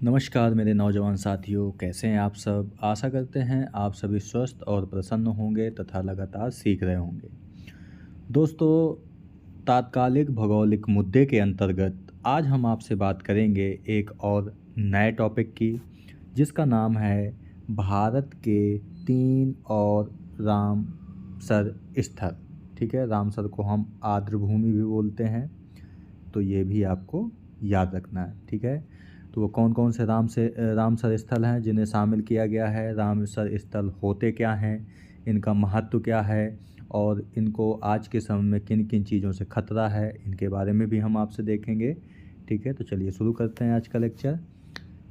नमस्कार मेरे नौजवान साथियों, कैसे हैं आप सब। आशा करते हैं आप सभी स्वस्थ और प्रसन्न होंगे तथा लगातार सीख रहे होंगे। दोस्तों, तात्कालिक भौगोलिक मुद्दे के अंतर्गत आज हम आपसे बात करेंगे एक और नए टॉपिक की, जिसका नाम है भारत के 3 और रामसर स्थल। ठीक है, रामसर को हम आर्द्रभूमि भी बोलते हैं, तो ये भी आपको याद रखना है। ठीक है, तो वो कौन कौन से रामसर स्थल हैं जिन्हें शामिल किया गया है, रामसर स्थल होते क्या हैं, इनका महत्व क्या है और इनको आज के समय में किन किन चीज़ों से खतरा है, इनके बारे में भी हम आपसे देखेंगे। ठीक है, तो चलिए शुरू करते हैं आज का लेक्चर।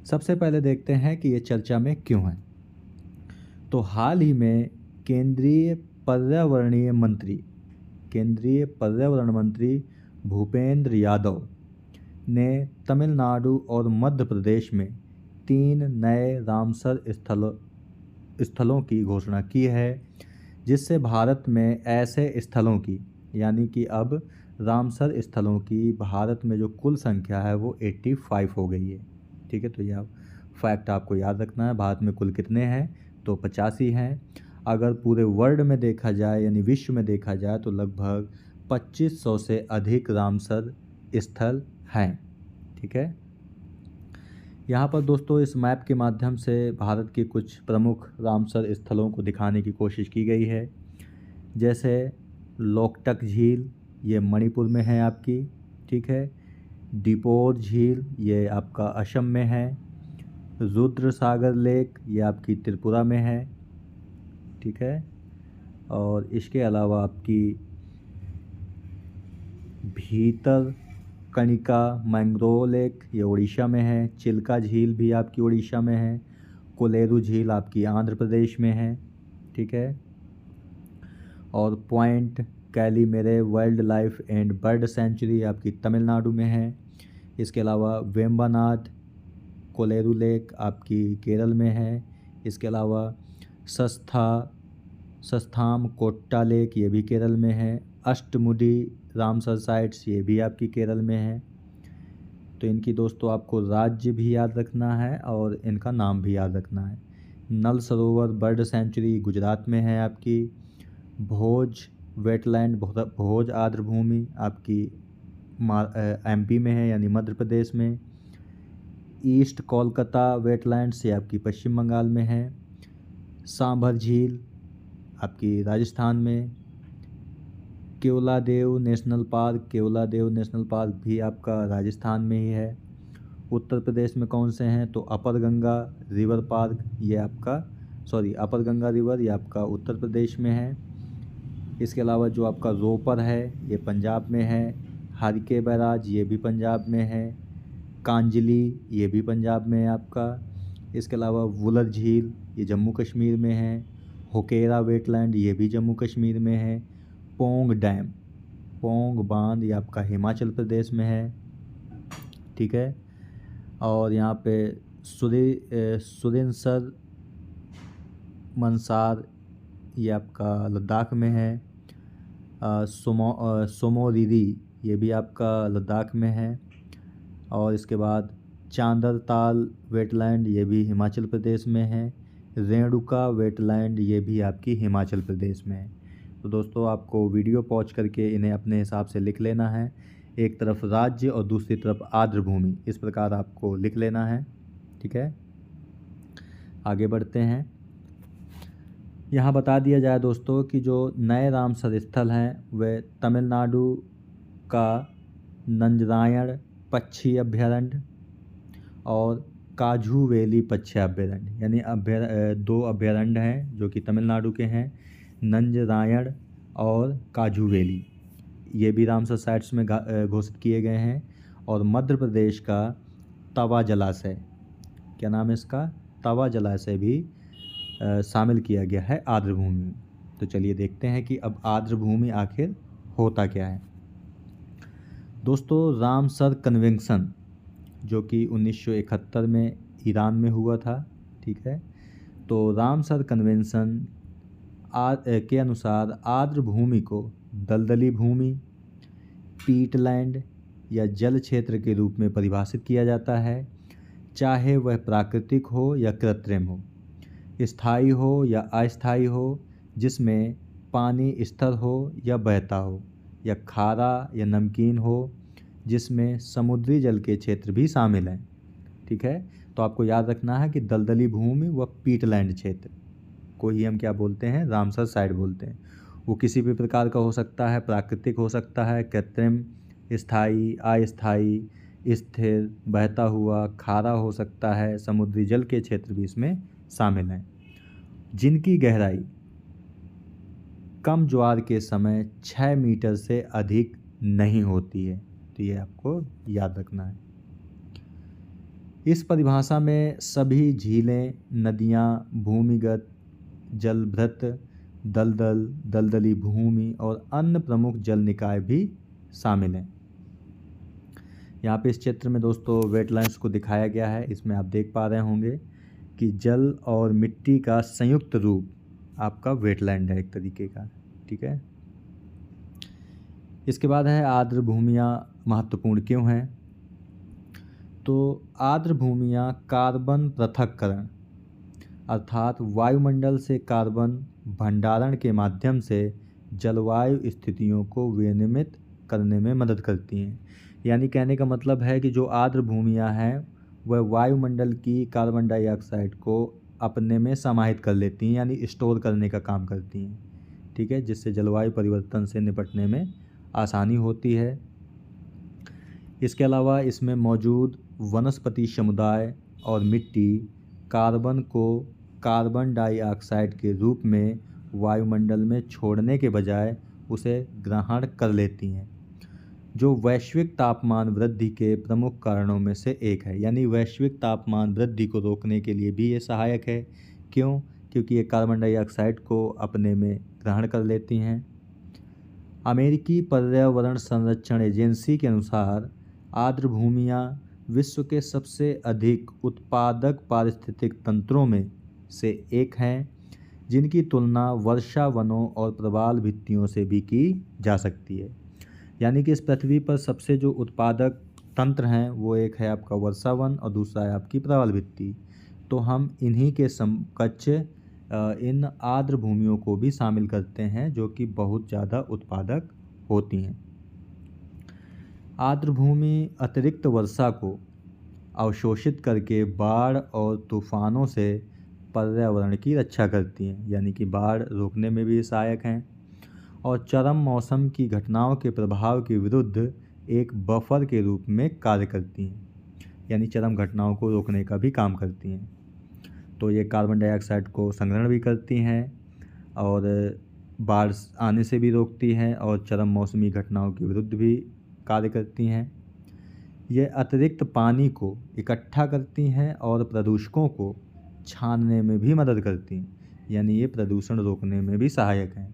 सबसे पहले देखते हैं कि ये चर्चा में क्यों है। तो हाल ही में केंद्रीय पर्यावरणीय मंत्री केंद्रीय पर्यावरण मंत्री भूपेंद्र यादव ने तमिलनाडु और मध्य प्रदेश में 3 नए रामसर स्थलों की घोषणा की है, जिससे भारत में ऐसे स्थलों की, यानी कि अब रामसर स्थलों की भारत में जो कुल संख्या है वो 85 हो गई है। ठीक है, तो यह फैक्ट आपको याद रखना है। भारत में कुल कितने हैं, तो 85 हैं। अगर पूरे वर्ल्ड में देखा जाए, यानी विश्व में देखा जाए, तो लगभग 2500 से अधिक रामसर स्थल हैं। ठीक है, यहाँ पर दोस्तों इस मैप के माध्यम से भारत के कुछ प्रमुख रामसर स्थलों को दिखाने की कोशिश की गई है। जैसे लोकटक झील, ये मणिपुर में है आपकी। ठीक है, डिपोर झील, ये आपका असम में है। रुद्र सागर लेक, ये आपकी त्रिपुरा में है। ठीक है, और इसके अलावा आपकी भीतर कनिका मैंग्रोव लेक, ये उड़ीसा में है। चिल्का झील भी आपकी उड़ीसा में है। कोलेरू झील आपकी आंध्र प्रदेश में है। ठीक है, और Point Calimere wildlife and bird sanctuary आपकी तमिलनाडु में है। इसके अलावा वेम्बनाड कोलेरू लेक आपकी केरल में है। इसके अलावा सस्थाम कोट्टा लेक, ये भी केरल में है। अष्टमुडी रामसर साइट्स, ये भी आपकी केरल में है। तो इनकी दोस्तों आपको राज्य भी याद रखना है और इनका नाम भी याद रखना है। नल सरोवर बर्ड सेंचुरी गुजरात में है आपकी। भोज वेटलैंड, भोज आर्द्रभूमि आपकी एमपी में है, यानी मध्य प्रदेश में। ईस्ट कोलकाता वेटलैंड्स, ये आपकी पश्चिम बंगाल में है। सांभर झील आपकी राजस्थान में। केवलादेव नेशनल पार्क भी आपका राजस्थान में ही है। उत्तर प्रदेश में कौन से हैं, तो अपर गंगा रिवर पार्क, ये आपका अपर गंगा रिवर, ये आपका उत्तर प्रदेश में है। इसके अलावा जो आपका रोपर है, ये पंजाब में है। हरके बैराज, ये भी पंजाब में है। कांजली, ये भी पंजाब में है आपका। इसके अलावा वुलर झील, ये जम्मू कश्मीर में है। होकेरा वेटलैंड, ये भी जम्मू कश्मीर में है। पोंग डैम, पोंग बांध, ये आपका हिमाचल प्रदेश में है। ठीक है, और यहाँ पे सुरिनसर मंसार, ये आपका लद्दाख में है। सोमोरिरी, ये भी आपका लद्दाख में है। और इसके बाद चांदरताल वेटलैंड, ये भी हिमाचल प्रदेश में है। रेणुका वेटलैंड, ये भी आपकी हिमाचल प्रदेश में है। तो दोस्तों आपको वीडियो पॉज करके इन्हें अपने हिसाब से लिख लेना है। एक तरफ राज्य और दूसरी तरफ आर्द्रभूमि, इस प्रकार आपको लिख लेना है। ठीक है, आगे बढ़ते हैं। यहाँ बता दिया जाए दोस्तों कि जो नए रामसर स्थल हैं वे तमिलनाडु का नंजरायण पक्षी अभ्यारण्य और काजू वैली पक्षी अभ्यारण्य, यानी 2 अभ्यारण्य हैं जो कि तमिलनाडु के हैं, नंजरायण और काजू वैली। ये भी रामसर साइट्स में घोषित किए गए हैं। और मध्य प्रदेश का तवा जलाशय, क्या नाम है इसका, तवा जलाशय भी शामिल किया गया है आर्द्रभूमि में। तो चलिए देखते हैं कि अब आर्द्रभूमि आखिर होता क्या है। दोस्तों रामसर कन्वेंशन जो कि 1971 में ईरान में हुआ था। ठीक है, तो रामसर कन्वेंशन के अनुसार आर्द्रभूमि को दलदली भूमि, पीटलैंड या जल क्षेत्र के रूप में परिभाषित किया जाता है। चाहे वह प्राकृतिक हो या कृत्रिम हो, स्थायी हो या अस्थायी हो, जिसमें पानी स्थिर हो या बहता हो, या खारा या नमकीन हो, जिसमें समुद्री जल के क्षेत्र भी शामिल हैं। ठीक है, तो आपको याद रखना है कि दलदली भूमि व पीटलैंड क्षेत्र को ही हम क्या बोलते हैं, रामसर साइट बोलते हैं। वो किसी भी प्रकार का हो सकता है, प्राकृतिक हो सकता है, कृत्रिम, स्थायी, अस्थायी, स्थिर, बहता हुआ, खारा हो सकता है, समुद्री जल के क्षेत्र भी इसमें शामिल हैं, जिनकी गहराई कम ज्वार के समय 6 मीटर से अधिक नहीं होती है। तो ये आपको याद रखना है। इस परिभाषा में सभी झीलें, नदियाँ, भूमिगत जलभृत, दलदल, दलदली भूमि और अन्य प्रमुख जल निकाय भी शामिल हैं। यहाँ पे इस चित्र में दोस्तों वेटलैंड्स को दिखाया गया है। इसमें आप देख पा रहे होंगे कि जल और मिट्टी का संयुक्त रूप आपका वेटलैंड है एक तरीके का। ठीक है, इसके बाद है आर्द्र भूमियाँ महत्वपूर्ण क्यों हैं। तो आर्द्र भूमियाँ कार्बन पृथक्करण अर्थात वायुमंडल से कार्बन भंडारण के माध्यम से जलवायु स्थितियों को विनियमित करने में मदद करती हैं। यानी कहने का मतलब है कि जो आर्द्र भूमियाँ हैं वह वायुमंडल की कार्बन डाइऑक्साइड को अपने में समाहित कर लेती हैं, यानी स्टोर करने का काम करती हैं। ठीक है, जिससे जलवायु परिवर्तन से निपटने में आसानी होती है। इसके अलावा इसमें मौजूद वनस्पति समुदाय और मिट्टी कार्बन को कार्बन डाइऑक्साइड के रूप में वायुमंडल में छोड़ने के बजाय उसे ग्रहण कर लेती हैं, जो वैश्विक तापमान वृद्धि के प्रमुख कारणों में से एक है। यानी वैश्विक तापमान वृद्धि को रोकने के लिए भी ये सहायक है। क्यों? क्योंकि ये कार्बन डाइऑक्साइड को अपने में ग्रहण कर लेती हैं। अमेरिकी पर्यावरण संरक्षण एजेंसी के अनुसार आर्द्र भूमियाँ विश्व के सबसे अधिक उत्पादक पारिस्थितिक तंत्रों में से एक हैं, जिनकी तुलना वर्षा वनों और प्रवाल भित्तियों से भी की जा सकती है। यानी कि इस पृथ्वी पर सबसे जो उत्पादक तंत्र हैं वो एक है आपका वर्षा वन और दूसरा है आपकी प्रवाल भित्ति। तो हम इन्हीं के समकक्ष इन आर्द्र भूमियों को भी शामिल करते हैं, जो कि बहुत ज़्यादा उत्पादक होती हैं। आर्द्र भूमि अतिरिक्त वर्षा को अवशोषित करके बाढ़ और तूफानों से पर्यावरण की रक्षा करती हैं, यानी कि बाढ़ रोकने में भी सहायक हैं, और चरम मौसम की घटनाओं के प्रभाव के विरुद्ध एक बफर के रूप में कार्य करती हैं, यानी चरम घटनाओं को रोकने का भी काम करती हैं। तो ये कार्बन डाइऑक्साइड को संग्रहण भी करती हैं और बाढ़ आने से भी रोकती हैं और चरम मौसमी घटनाओं के विरुद्ध भी कार्य करती हैं। ये अतिरिक्त पानी को इकट्ठा करती हैं और प्रदूषकों को छानने में भी मदद करती हैं, यानी ये प्रदूषण रोकने में भी सहायक हैं।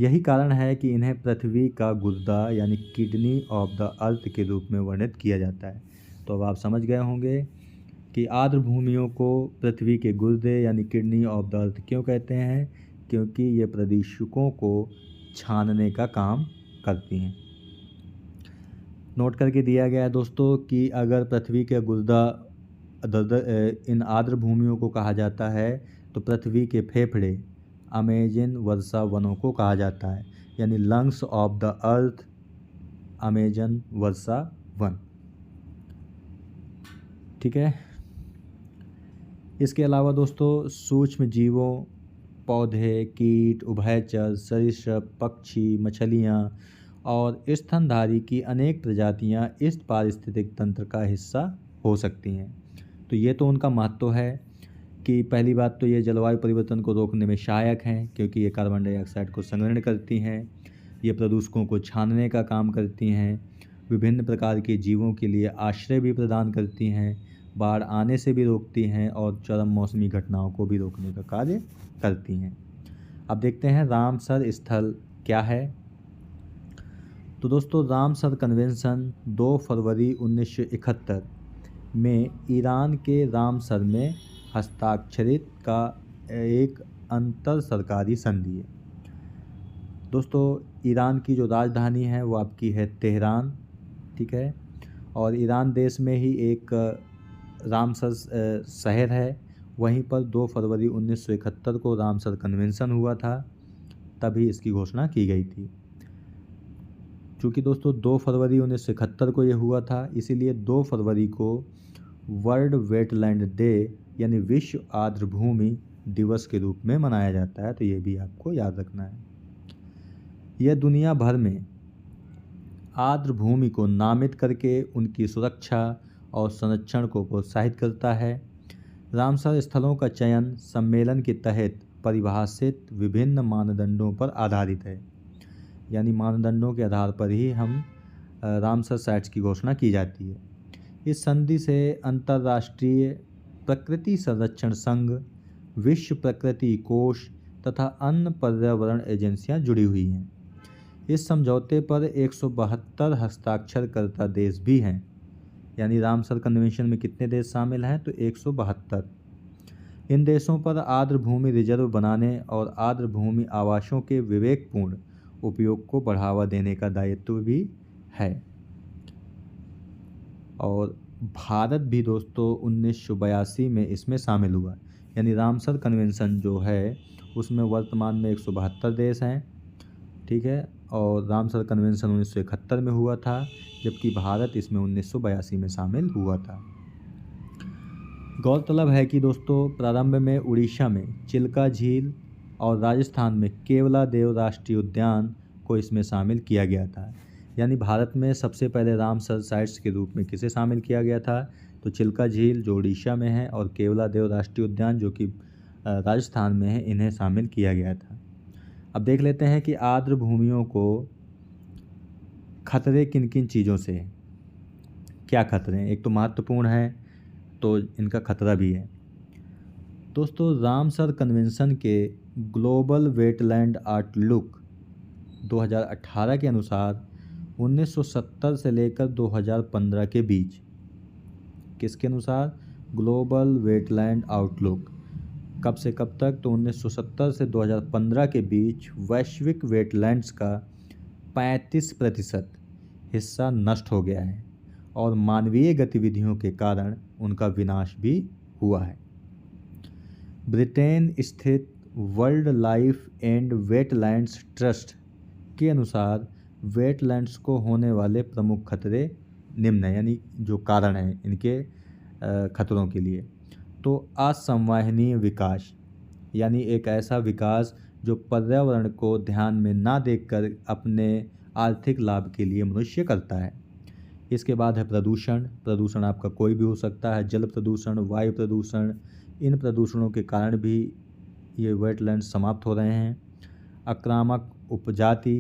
यही कारण है कि इन्हें पृथ्वी का गुर्दा यानी किडनी ऑफ द अर्थ के रूप में वर्णित किया जाता है। तो अब आप समझ गए होंगे कि आर्द्र भूमियों को पृथ्वी के गुर्दे यानी किडनी ऑफ द अर्थ क्यों कहते हैं, क्योंकि ये प्रदूषकों को छानने का काम करती हैं। नोट करके दिया गया है दोस्तों कि अगर पृथ्वी के गुर्दा इन आर्द्र भूमियों को कहा जाता है तो पृथ्वी के फेफड़े अमेजन वर्षा वनों को कहा जाता है, यानी lungs of the earth Amazon Varsha one. ठीक है, इसके अलावा दोस्तों सूक्ष्म जीवों, पौधे, कीट, उभयचर, सरीसृप, पक्षी, मछलियाँ और स्तनधारी की अनेक प्रजातियाँ इस पारिस्थितिक तंत्र का हिस्सा हो सकती हैं। तो ये तो उनका महत्व है कि पहली बात तो ये जलवायु परिवर्तन को रोकने में सहायक हैं, क्योंकि ये कार्बन डाइऑक्साइड को संग्रहण करती हैं, ये प्रदूषकों को छानने का काम करती हैं, विभिन्न प्रकार के जीवों के लिए आश्रय भी प्रदान करती हैं, बाढ़ आने से भी रोकती हैं और चरम मौसमी घटनाओं को भी रोकने का कार्य करती हैं। अब देखते हैं रामसर स्थल क्या है। तो दोस्तों रामसर कन्वेंशन 2 फरवरी 1971 में ईरान के रामसर में हस्ताक्षरित का एक अंतर सरकारी संधि है। दोस्तों ईरान की जो राजधानी है वो आपकी है तेहरान। ठीक है, और ईरान देश में ही एक रामसर शहर है, वहीं पर 2 फरवरी 1971 को रामसर कन्वेंशन हुआ था, तभी इसकी घोषणा की गई थी। चूँकि दोस्तों 2 फरवरी 1971 को ये हुआ था, इसीलिए 2 फरवरी को वर्ल्ड वेटलैंड डे यानी विश्व आर्द्र भूमि दिवस के रूप में मनाया जाता है, तो ये भी आपको याद रखना है। यह दुनिया भर में आर्द्र भूमि को नामित करके उनकी सुरक्षा और संरक्षण को प्रोत्साहित करता है। रामसर स्थलों का चयन सम्मेलन के तहत परिभाषित विभिन्न मानदंडों पर आधारित है, यानी मानदंडों के आधार पर ही हम रामसर साइट्स की घोषणा की जाती है। इस संधि से अंतर्राष्ट्रीय प्रकृति संरक्षण संघ, विश्व प्रकृति कोष तथा अन्य पर्यावरण एजेंसियां जुड़ी हुई हैं। इस समझौते पर 172 हस्ताक्षरकर्ता देश भी हैं, यानी रामसर कन्वेंशन में कितने देश शामिल हैं, तो 172। इन देशों पर आर्द्र भूमि रिजर्व बनाने और आर्द्र भूमि आवासों के विवेकपूर्ण उपयोग को बढ़ावा देने का दायित्व भी है। और भारत भी दोस्तों 1982 में इसमें शामिल हुआ, यानी रामसर कन्वेंशन जो है उसमें वर्तमान में 172 देश हैं, ठीक है। और रामसर कन्वेंशन 1971 में हुआ था, जबकि भारत इसमें 1982 में शामिल हुआ था। गौरतलब है कि दोस्तों प्रारंभ में उड़ीसा में चिल्का झील और राजस्थान में केवलादेव राष्ट्रीय उद्यान को इसमें शामिल किया गया था। यानी भारत में सबसे पहले रामसर साइट्स के रूप में किसे शामिल किया गया था, तो चिल्का झील जो उड़ीसा में है और केवलादेव राष्ट्रीय उद्यान जो कि राजस्थान में है, इन्हें शामिल किया गया था। अब देख लेते हैं कि आर्द्र भूमियों को खतरे किन किन चीज़ों से हैं, क्या खतरे हैं। एक तो महत्वपूर्ण है, तो इनका खतरा भी है। दोस्तों रामसर कन्वेंशन के ग्लोबल वेटलैंड आउटलुक 2018 के अनुसार 1970 से लेकर 2015 के बीच, किसके अनुसार, ग्लोबल वेटलैंड आउटलुक, कब से कब तक, तो 1970 से 2015 के बीच वैश्विक वेटलैंड्स का 35% हिस्सा नष्ट हो गया है और मानवीय गतिविधियों के कारण उनका विनाश भी हुआ है। ब्रिटेन स्थित world life and wetlands trust के अनुसार वेटलैंड्स को होने वाले प्रमुख खतरे निम्न हैं, यानी जो कारण हैं इनके खतरों के लिए। तो असंवहनीय विकास, यानी एक ऐसा विकास जो पर्यावरण को ध्यान में ना देखकर अपने आर्थिक लाभ के लिए मनुष्य करता है। इसके बाद है प्रदूषण। प्रदूषण आपका कोई भी हो सकता है, जल प्रदूषण, वायु प्रदूषण, इन प्रदूषणों के कारण भी ये वेटलैंड समाप्त हो रहे हैं। आक्रामक उपजाति,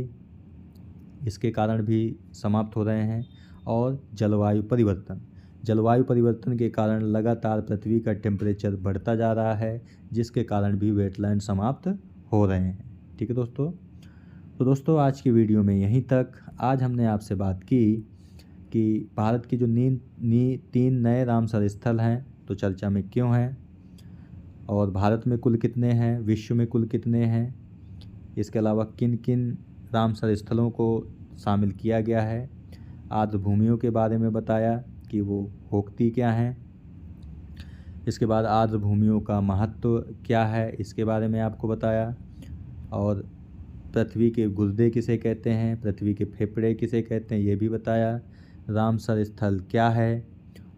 इसके कारण भी समाप्त हो रहे हैं। और जलवायु परिवर्तन, जलवायु परिवर्तन के कारण लगातार पृथ्वी का टेम्परेचर बढ़ता जा रहा है, जिसके कारण भी वेटलैंड समाप्त हो रहे हैं। ठीक है दोस्तों, तो दोस्तों आज की वीडियो में यहीं तक। आज हमने आपसे बात की कि भारत की जो 3 नए रामसर स्थल हैं तो चर्चा में क्यों हैं, और भारत में कुल कितने हैं, विश्व में कुल कितने हैं, इसके अलावा किन किन रामसर स्थलों को शामिल किया गया है। आर्द्र भूमियों के बारे में बताया कि वो होती क्या हैं। इसके बाद आर्द्र भूमियों का महत्व क्या है, इसके बारे में आपको बताया। और पृथ्वी के गुर्दे किसे कहते हैं, पृथ्वी के फेफड़े किसे कहते हैं, ये भी बताया। रामसर स्थल क्या है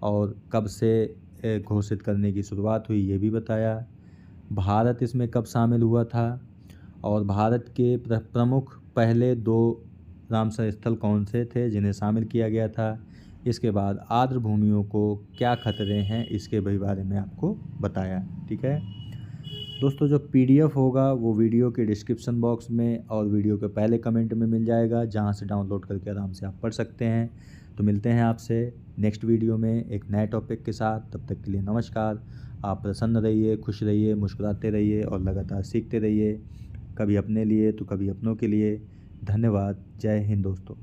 और कब से घोषित करने की शुरुआत हुई, ये भी बताया। भारत इसमें कब शामिल हुआ था और भारत के प्रमुख पहले 2 रामसर स्थल कौन से थे जिन्हें शामिल किया गया था। इसके बाद आर्द्र भूमियों को क्या खतरे हैं, इसके भी बारे में आपको बताया। ठीक है दोस्तों, जो PDF होगा वो वीडियो के डिस्क्रिप्शन बॉक्स में और वीडियो के पहले कमेंट में मिल जाएगा, जहां से डाउनलोड करके आराम से आप पढ़ सकते हैं। तो मिलते हैं आपसे नेक्स्ट वीडियो में एक नए टॉपिक के साथ। तब तक के लिए नमस्कार। आप प्रसन्न रहिए, खुश रहिए, मुस्कुराते रहिए और लगातार सीखते रहिए, कभी अपने लिए तो कभी अपनों के लिए। धन्यवाद। जय हिंद दोस्तों।